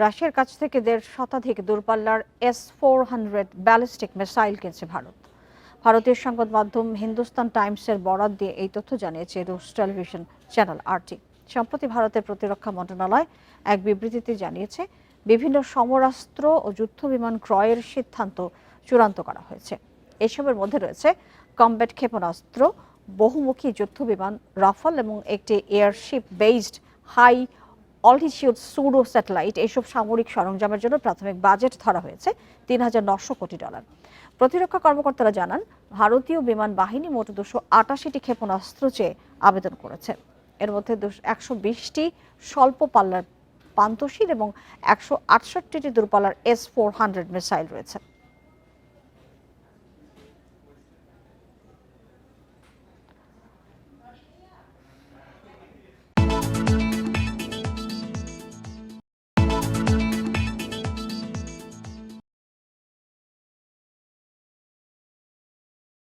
রাশিয়ার কাছ থেকে ১.৫ শতাধিক দূরপাল্লার S-400 ব্যালিস্টিক মিসাইল কিনছে ভারত। ভারতীয় সংবাদ মাধ্যম হিন্দুস্তান টাইমসের বরাত দিয়ে এই তথ্য জানিয়েছে রুশ টেলিভিশন চ্যানেল RT। সম্প্রতি ভারতের প্রতিরক্ষা মন্ত্রণালয় এক বিবৃতিতে জানিয়েছে, বিভিন্ন সমরাস্ত্র ও যুদ্ধবিমান ক্রয়ের সিদ্ধান্ত চূড়ান্ত করা হয়েছে। এসবের মধ্যে রয়েছে কমব্যাট ক্ষেপণাস্ত্র, বহুমুখী যুদ্ধবিমান রাফাল এবং একটি airship based high altitude pseudo satellite. এসব সামরিক সরঞ্জামের জন্য প্রাথমিক বাজেট ধরা হয়েছে $৩,৯০০ কোটি। প্রতিরক্ষা কর্মকর্তারা জানান, ভারতীয় বিমান বাহিনী মোট ২৮৮টি ক্ষেপণাস্ত্র চেয়ে আবেদন করেছে। এর মধ্যে ১২০টি স্বল্প পাল্লার পান্তশীল এবং ১৬৮টি দূরপাল্লার S-400 মিসাইল রয়েছে।